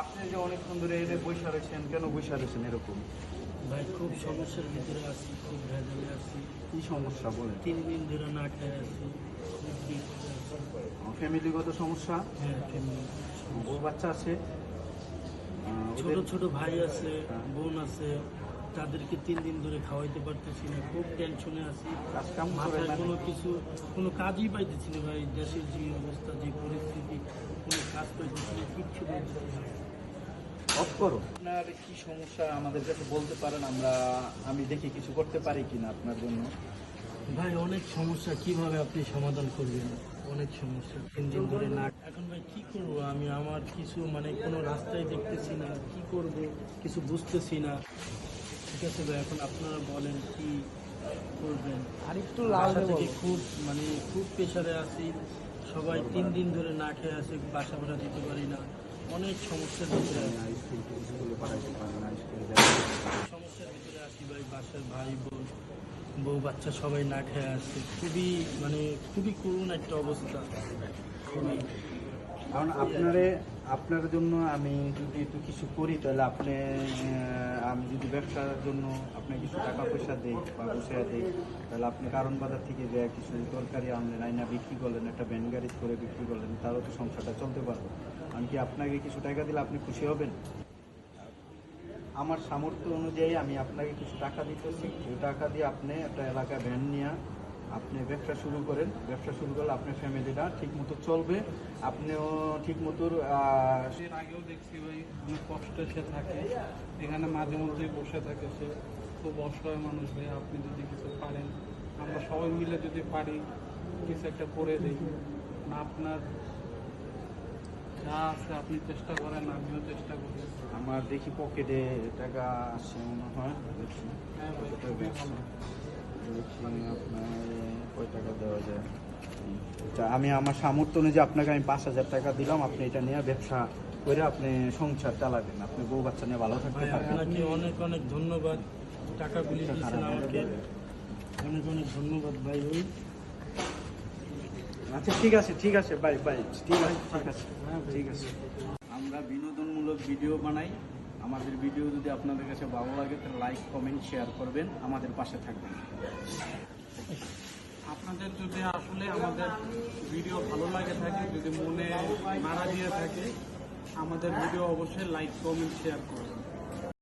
আপনি যে অনেকক্ষণ ধরে এনে বৈশা রয়েছেন, কেন বৈশা রয়েছেন এরকম? ভাই খুব সমস্যার ভিতরে আছি, খুব ভেজালে আছি। কি সমস্যা বলেন? 3 দিন ধরে না খেয়ে আছি। ফ্যামিলিগত সমস্যা? হ্যাঁ, ফ্যামিলি। বউ বাচ্চা আছে? ছোট ছোট ভাই আছে, বোন আছে, তাদেরকে 3 দিন ধরে খাওয়াইতে পারতেছি না। খুব টেনশনে আছি। কাজকাম মাথায় কোনো কাজই পাইতেছি না ভাই। দেশের যে অবস্থা, যে পরিস্থিতি, কোনো কাজ পাইতেছি না, কিচ্ছু পাইতেছি না। অফ করো। আপনার কি সমস্যা আমাদের কাছে বলতে পারেন, আমি দেখি কিছু করতে পারি কিনা আপনার জন্য। ভাই অনেক সমস্যা, কিভাবে আপনি সমাধান করবেন? অনেক সমস্যা, 3 দিন ধরে না। এখন ভাই কি করবো আমি? আমার কিছু কোনো রাস্তায় দেখতেছি না, কি করব কিছু বুঝতেছি না। ঠিক আছে ভাই, এখন আপনারা বলেন কি করবেন? আরেকটু বাসা থেকে খুব প্রেশারে আছি। সবাই 3 দিন ধরে না খেয়ে আছে, বাসা ভাড়া দিতে পারি না। অনেক সমস্যার ভিতরে সমস্যার ভিতরে আছি ভাই। বাসার ভাই বোন, বউ বাচ্চা সবাই না খেয়ে আছে। খুবই করুণ একটা অবস্থা। কারণ আপনার জন্য আমি যদি একটু কিছু করি, তাহলে আমি যদি ব্যবসার জন্য আপনাকে কিছু টাকা পয়সা দিই বা পয়সা দিই, তাহলে আপনি কারণ বাজার থেকে যে কিছু তরকারি আনলেন, আইনা বিক্রি করলেন, একটা ভ্যান গাড়ি করে বিক্রি করলেন, তারও তো সংসারটা চলতে পারবে। আমি কি আপনাকে কিছু টাকা দিলে আপনি খুশি হবেন? আমার সামর্থ্য অনুযায়ী আমি আপনাকে কিছু টাকা দিতেছি। ওই টাকা দিয়ে আপনি একটা এলাকায় ভ্যান নিয়ে আপনি ব্যবসা শুরু করেন। ব্যবসা শুরু করলে আপনার ফ্যামিলিটা ঠিক মতো চলবে, আপনিও ঠিক মতো। এর আগেও দেখছি ভাই অনেক কষ্টে সে থাকে, এখানে মাঝে মধ্যেই বসে থাকে সে। খুব অসহায় মানুষ ভাই। আপনি যদি কিছু পারেন, আমরা সবাই মিলে যদি পারি কিছু একটা করে দিই না, আপনার যা আছে আপনি চেষ্টা করেন, আমিও চেষ্টা করি। আমার দেখি পকেটে টাকা আসছে মনে হয়। দেখি হ্যাঁ ভাই, খুবই ভালো। দেখি আপনার কয় টাকা দেওয়া যায়। আমি আমার সামর্থ্য অনুযায়ী আপনাকে আমি 5,000 টাকা দিলাম। আপনি এটা নিয়ে ব্যবসা করে আপনি সংসার চালাবেন, আপনি বউ বাচ্চা নিয়ে ভালো থাকতে ভাই পারবেন। আপনাকে অনেক অনেক ধন্যবাদ। টাকাগুলি দিয়েছেন আমাকে, অনেক অনেক ধন্যবাদ ভাই। আচ্ছা ঠিক আছে ভাই ঠিক আছে। ঠিক আছে। আমরা বিনোদনমূলক ভিডিও বানাই। আমাদের ভিডিও যদি আপনাদের কাছে ভালো লাগে তাহলে লাইক কমেন্ট শেয়ার করবেন, আমাদের পাশে থাকবেন। আপনাদের যদি আসলে আমাদের ভিডিও ভালো লাগে থাকে, যদি মনে নাড়া দিয়ে থাকে, আমাদের ভিডিও অবশ্যই লাইক কমেন্ট শেয়ার করবেন।